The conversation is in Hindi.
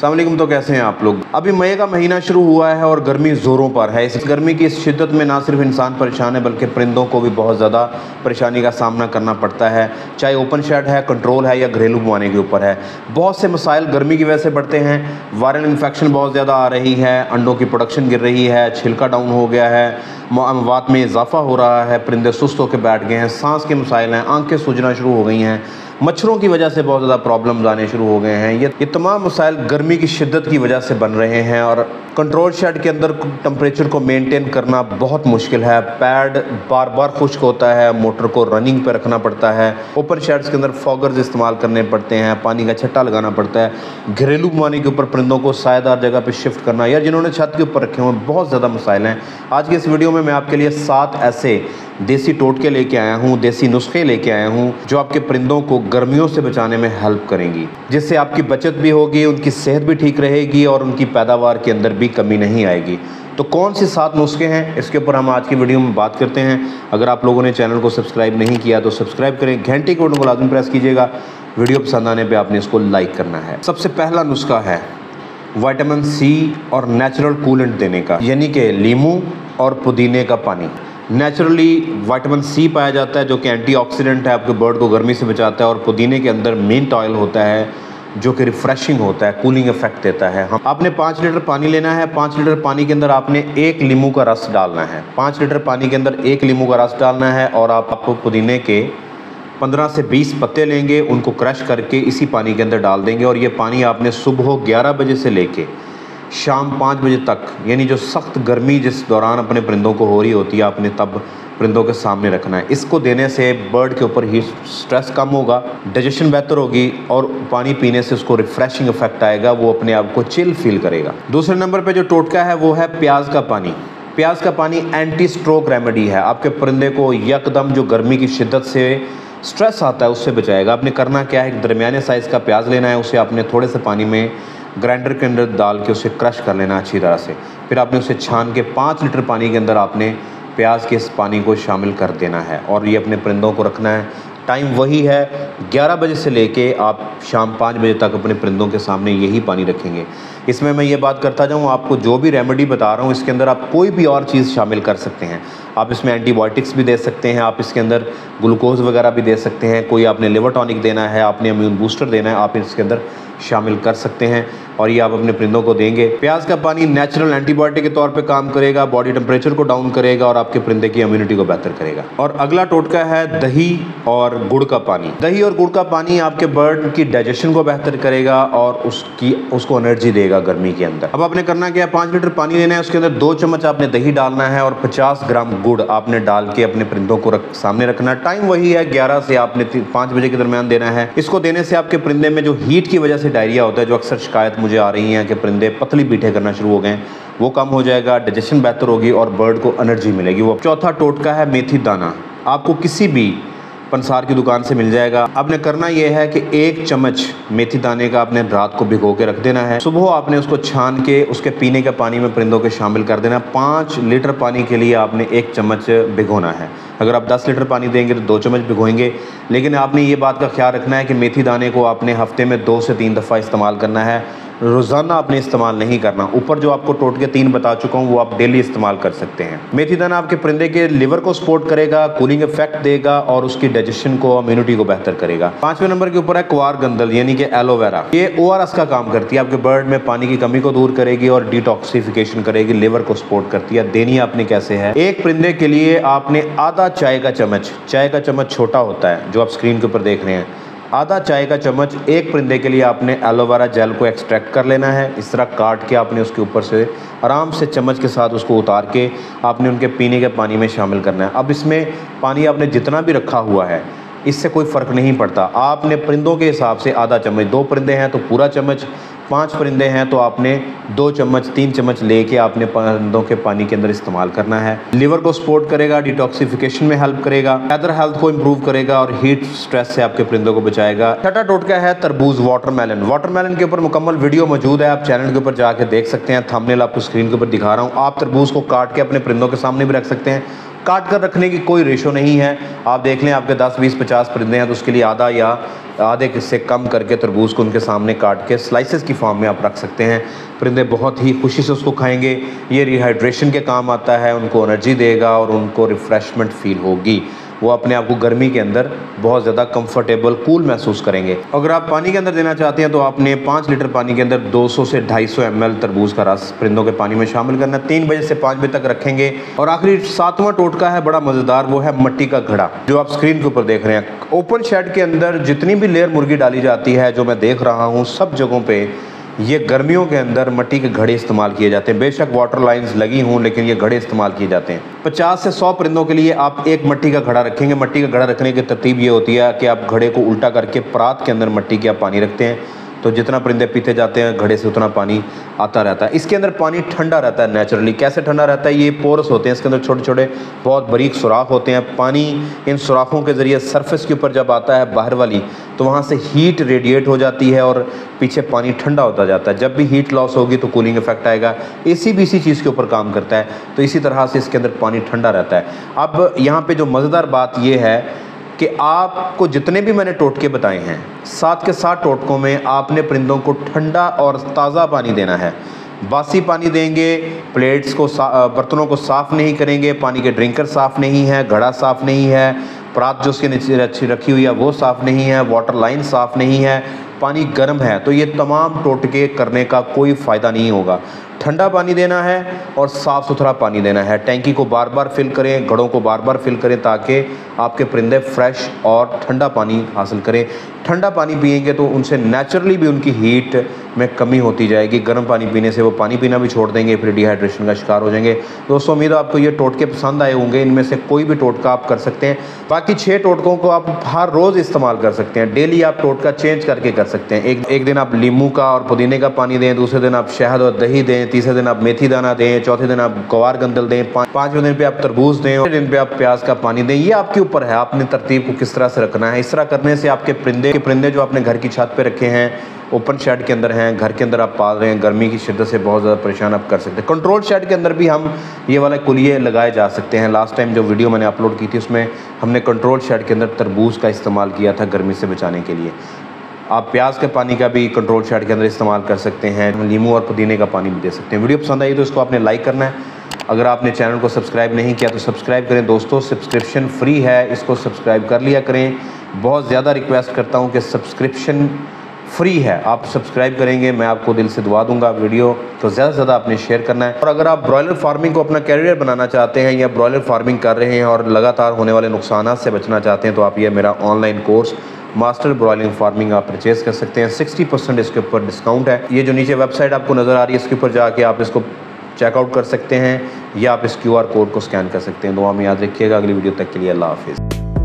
अस्सलाम वालेकुम। तो कैसे हैं आप लोग? अभी मई का महीना शुरू हुआ है और गर्मी ज़ोरों पर है। इस गर्मी की इस शिद्दत में ना सिर्फ इंसान परेशान है बल्कि परिंदों को भी बहुत ज़्यादा परेशानी का सामना करना पड़ता है, चाहे ओपन शेड है, कंट्रोल है या घरेलू बुवाने के ऊपर है। बहुत से मसाइल गर्मी की वजह से बढ़ते हैं। वायरल इन्फेक्शन बहुत ज़्यादा आ रही है, अंडों की प्रोडक्शन गिर रही है, छिलका डाउन हो गया है, अमवात में इजाफा हो रहा है, परिंदे सुस्त होकर बैठ गए हैं, सांस के मसाइल हैं, आंखें सूजना शुरू हो गई हैं, मच्छरों की वजह से बहुत ज़्यादा प्रॉब्लम्स आने शुरू हो गए हैं। ये तमाम मसाइल गर्मी की शिद्दत की वजह से बन रहे हैं और कंट्रोल शेड के अंदर टेम्परेचर को मेंटेन करना बहुत मुश्किल है। पैड बार बार खुश्क होता है, मोटर को रनिंग पे रखना पड़ता है, ओपन शेड्स के अंदर फॉगर्स इस्तेमाल करने पड़ते हैं, पानी का छट्टा लगाना पड़ता है। घरेलू बुवाने के ऊपर परिंदों को सायेदार जगह पे शिफ्ट करना या जिन्होंने छत के ऊपर रखे हुए बहुत ज़्यादा मसाइल हैं। आज के इस वीडियो में मैं आपके लिए 7 ऐसे देसी टोटके लेके आया हूँ, देसी नुस्खे लेके आया हूँ जो आपके परिंदों को गर्मियों से बचाने में हेल्प करेंगी, जिससे आपकी बचत भी होगी, उनकी सेहत भी ठीक रहेगी और उनकी पैदावार के अंदर भी कमी नहीं आएगी। तो कौन से 7 नुस्खे हैं, इसके ऊपर हम आज की वीडियो में बात करते हैं। अगर आप लोगों ने चैनल को सब्सक्राइब नहीं किया तो सब्सक्राइब करें, घंटी के बटन को लाजमी प्रेस कीजिएगा। वीडियो पसंद आने पर आपने इसको लाइक करना है। सबसे पहला नुस्खा है विटामिन सी और नेचुरल कूलेंट देने का, यानी कि नींबू और पुदीने का पानी। नेचुरली विटामिन सी पाया जाता है जो कि एंटीऑक्सीडेंट है, आपके बर्ड को गर्मी से बचाता है, और पुदीने के अंदर मिंट ऑयल होता है जो कि रिफ्रेशिंग होता है, कूलिंग इफेक्ट देता है। आपने 5 लीटर पानी लेना है। 5 लीटर पानी के अंदर आपने 1 नींबू का रस डालना है। 5 लीटर पानी के अंदर 1 नींबू का रस डालना है और आपको पुदीने के 15 से 20 पत्ते लेंगे, उनको क्रश करके इसी पानी के अंदर डाल देंगे और ये पानी आपने सुबह 11 बजे से लेके शाम 5 बजे तक, यानी जो सख्त गर्मी जिस दौरान अपने परिंदों को हो रही होती है, आपने तब परिंदों के सामने रखना है। इसको देने से बर्ड के ऊपर हीट स्ट्रेस कम होगा, डाइजेशन बेहतर होगी और पानी पीने से उसको रिफ्रेशिंग इफेक्ट आएगा, वो अपने आप को चिल फील करेगा। दूसरे नंबर पे जो टोटका है वो है प्याज का पानी। प्याज का पानी एंटी स्ट्रोक रेमेडी है, आपके परिंदे को यकदम जो गर्मी की शिद्दत से स्ट्रेस आता है उससे बचाएगा। आपने करना क्या है, एक दरमियाने साइज़ का प्याज लेना है, उसे आपने थोड़े से पानी में ग्राइंडर के अंदर डाल के उसे क्रश कर लेना अच्छी तरह से। फिर आपने उसे छान के 5 लीटर पानी के अंदर आपने प्याज के इस पानी को शामिल कर देना है और ये अपने परिंदों को रखना है। टाइम वही है, 11 बजे से लेके आप शाम 5 बजे तक अपने परिंदों के सामने यही पानी रखेंगे। इसमें मैं ये बात करता जाऊँ, आपको जो भी रेमेडी बता रहा हूँ इसके अंदर आप कोई भी और चीज़ शामिल कर सकते हैं। आप इसमें एंटीबायोटिक्स भी दे सकते हैं, आप इसके अंदर ग्लूकोज वगैरह भी दे सकते हैं, कोई आपने लिवर टॉनिक देना है, आपने इम्यून बूस्टर देना है, आप इसके अंदर शामिल कर सकते हैं और ये आप अपने परिंदों को देंगे। प्याज का पानी नेचुरल एंटीबायोटिक के तौर पे काम करेगा, बॉडी टेम्परेचर को डाउन करेगा और आपके परिंदे की इम्यूनिटी को बेहतर करेगा। और अगला टोटका है दही और गुड़ का पानी। दही और गुड़ का पानी आपके बर्ड की डाइजेशन को बेहतर करेगा और उसको एनर्जी देगा गर्मी के अंदर। अब आपने करना क्या है, 5 लीटर पानी लेना है, उसके अंदर 2 चम्मच आपने दही डालना है और 50 ग्राम गुड़ आपने डाल के अपने परिंदों को सामने रखना। टाइम वही है, 11 से आपने 5 बजे के दरमियान देना है। इसको देने से आपके परिंदे में जो हीट की वजह से डायरिया होता है, जो अक्सर शिकायत मुझे आ रही है कि परिंदे पतली पीठे करना शुरू हो गए, वो कम हो जाएगा, डाइजेशन बेहतर होगी और बर्ड को एनर्जी मिलेगी। वो चौथा टोटका है मेथी दाना। आपको किसी भी पंसार की दुकान से मिल जाएगा। आपने करना यह है कि 1 चम्मच मेथी दाने का आपने रात को भिगो के रख देना है। सुबह आपने उसको छान के उसके पीने के पानी में परिंदों के शामिल कर देना। 5 लीटर पानी के लिए आपने 1 चम्मच भिगोना है। अगर आप 10 लीटर पानी देंगे तो 2 चम्मच भिगोएंगे, लेकिन आपने ये बात का ख्याल रखना है कि मेथी दाने को आपने हफ्ते में 2 से 3 दफ़ा इस्तेमाल करना है, रोज़ाना आपने इस्तेमाल नहीं करना। ऊपर जो आपको टोटके 3 बता चुका हूँ वो आप डेली इस्तेमाल कर सकते हैं। मेथी दाना आपके परिंदे के लिवर को सपोर्ट करेगा, कूलिंग इफेक्ट देगा और उसकी डाइजेशन को, इम्यूनिटी को बेहतर करेगा। 5वें नंबर के ऊपर है क्वार गंदल, यानी कि एलोवेरा। ये ORS का काम करती है, आपके बर्ड में पानी की कमी को दूर करेगी और डिटॉक्सिफिकेशन करेगी, लिवर को सपोर्ट करती है। देनी आपने कैसे है, एक परिंदे के लिए आपने आधा चाय का चम्मच छोटा होता है जो आप स्क्रीन के ऊपर देख रहे हैं, आधा चाय का चम्मच एक परिंदे के लिए आपने एलोवेरा जेल को एक्सट्रैक्ट कर लेना है। इस तरह काट के आपने उसके ऊपर से आराम से चम्मच के साथ उसको उतार के आपने उनके पीने के पानी में शामिल करना है। अब इसमें पानी आपने जितना भी रखा हुआ है इससे कोई फ़र्क नहीं पड़ता, आपने परिंदों के हिसाब से आधा चम्मच, 2 परिंदे हैं तो पूरा चम्मच, 5 परिंदे हैं तो आपने 2 चम्मच 3 चम्मच लेके आपने परिंदों के पानी के अंदर इस्तेमाल करना है। लिवर को सपोर्ट करेगा, डिटॉक्सिफिकेशन में हेल्प करेगा, वेदर हेल्थ को इंप्रूव करेगा और हीट स्ट्रेस से आपके परिंदों को बचाएगा। छठा टोटका है तरबूज, वाटरमेलन। वाटरमेलन के ऊपर मुकम्मल वीडियो मौजूद है, आप चैनल के ऊपर जाके देख सकते हैं। थंबनेल आपको स्क्रीन के ऊपर दिखा रहा हूँ। आप तरबूज को काट के अपने परिंदों के सामने भी रख सकते हैं काट कर रखने की कोई रेशो नहीं है। आप देख लें आपके 10, 20, 50 परिंदे हैं तो उसके लिए आधा या आधे से कम करके तरबूज को उनके सामने काट के स्लाइसेस की फॉर्म में आप रख सकते हैं। परिंदे बहुत ही खुशी से उसको खाएंगे। ये रिहाइड्रेशन के काम आता है, उनको एनर्जी देगा और उनको रिफ़्रेशमेंट फील होगी। वो अपने आप को गर्मी के अंदर बहुत ज़्यादा कंफर्टेबल, कूल महसूस करेंगे। अगर आप पानी के अंदर देना चाहते हैं तो आपने 5 लीटर पानी के अंदर 200 से 250 ml तरबूज का रस परिंदों के पानी में शामिल करना। 3 बजे से 5 बजे तक रखेंगे। और आखिरी 7वां टोटका है बड़ा मज़ेदार, वो है मिट्टी का घड़ा, जो आप स्क्रीन के ऊपर देख रहे हैं। ओपन शेड के अंदर जितनी भी लेयर मुर्गी डाली जाती है, जो मैं देख रहा हूँ, सब जगहों पर ये गर्मियों के अंदर मिट्टी के घड़े इस्तेमाल किए जाते हैं। बेशक वाटर लाइंस लगी हों, लेकिन ये घड़े इस्तेमाल किए जाते हैं। 50 से 100 परिंदों के लिए आप एक मिट्टी का घड़ा रखेंगे। मिट्टी का घड़ा रखने की तरतीब ये होती है कि आप घड़े को उल्टा करके परात के अंदर मिट्टी के आप पानी रखते हैं, तो जितना परिंदे पीते जाते हैं घड़े से उतना पानी आता रहता है। इसके अंदर पानी ठंडा रहता है नेचुरली। कैसे ठंडा रहता है? ये पोरस होते हैं, इसके अंदर छोटे छोटे बहुत बारीक सुराख होते हैं। पानी इन सुराखों के ज़रिए सरफेस के ऊपर जब आता है बाहर वाली, तो वहाँ से हीट रेडिएट हो जाती है और पीछे पानी ठंडा होता जाता है। जब भी हीट लॉस होगी तो कूलिंग इफेक्ट आएगा। एसी भी इसी चीज़ के ऊपर काम करता है, तो इसी तरह से इसके अंदर पानी ठंडा रहता है। अब यहाँ पे जो मज़ेदार बात ये है कि आपको जितने भी मैंने टोटके बताए हैं, 7 के 7 टोटकों में आपने परिंदों को ठंडा और ताज़ा पानी देना है। बासी पानी देंगे, प्लेट्स को बर्तनों को साफ़ नहीं करेंगे, पानी के ड्रिंकर साफ़ नहीं है, घड़ा साफ़ नहीं है, परात जो उसके नीचे रखी हुई है वो साफ़ नहीं है, वाटर लाइन साफ़ नहीं है, पानी गर्म है, तो ये तमाम टोटके करने का कोई फ़ायदा नहीं होगा। ठंडा पानी देना है और साफ़ सुथरा पानी देना है। टैंकी को बार बार फिल करें, घड़ों को बार बार फिल करें, ताकि आपके परिंदे फ्रेश और ठंडा पानी हासिल करें। ठंडा पानी पिएंगे तो उनसे नेचुरली भी उनकी हीट में कमी होती जाएगी। गर्म पानी पीने से वो पानी पीना भी छोड़ देंगे, फिर डिहाइड्रेशन का शिकार हो जाएंगे। दोस्तों, उम्मीद है आपको ये टोटके पसंद आए होंगे। इनमें से कोई भी टोटका आप कर सकते हैं। बाकी 6 टोटकों को आप हर रोज़ इस्तेमाल कर सकते हैं। डेली आप टोटका चेंज करके कर सकते हैं। एक दिन आप नींबू का और पुदीने का पानी दें, दूसरे दिन आप शहद और दही दें, तीसरे दिन आप मेथी दाना दें, चौथे दिन आप गवार गंदल दें, 5वें दिन पे आप तरबूज दें, और दिन पे आप प्याज का पानी दें। ये आपके ऊपर है, आपने तरतीब को किस तरह से रखना है। इस तरह करने से आपके परिंदे जो आपने घर की छत पे रखे हैं, ओपन शेड के अंदर हैं, घर के अंदर आप पाल रहे हैं, गर्मी की शिद्दत से बहुत ज़्यादा परेशान आप कर सकते हैं। कंट्रोल शेड के अंदर भी हम ये वाले कुलिये लगाए जा सकते हैं। लास्ट टाइम जो वीडियो मैंने अपलोड की थी उसमें हमने कंट्रोल शेड के अंदर तरबूज का इस्तेमाल किया था गर्मी से बचाने के लिए। आप प्याज के पानी का भी कंट्रोल शेड के अंदर इस्तेमाल कर सकते हैं। नींबू और पुदीने का पानी भी दे सकते हैं। वीडियो पसंद आई तो इसको आपने लाइक करना है। अगर आपने चैनल को सब्सक्राइब नहीं किया तो सब्सक्राइब करें। दोस्तों, सब्सक्रिप्शन फ्री है, इसको सब्सक्राइब कर लिया करें। बहुत ज़्यादा रिक्वेस्ट करता हूँ कि सब्सक्रिप्शन फ्री है, आप सब्सक्राइब करेंगे, मैं आपको दिल से दुआ दूंगा। वीडियो तो ज़्यादा से ज़्यादा आपने शेयर करना है। और अगर आप ब्रॉयलर फार्मिंग को अपना कैरियर बनाना चाहते हैं या ब्रॉयलर फार्मिंग कर रहे हैं और लगातार होने वाले नुकसानात से बचना चाहते हैं, तो आप ये मेरा online course master broiling farming आप परचेज़ कर सकते हैं। 60% इसके ऊपर डिस्काउंट है। ये जो नीचे वेबसाइट आपको नज़र आ रही है, इसके ऊपर जाके आप इसको चेकआउट कर सकते हैं या आप इस QR कोड को स्कैन कर सकते हैं। दुआ में याद रखिएगा। अगली वीडियो तक के लिए अल्लाह हाफिज़।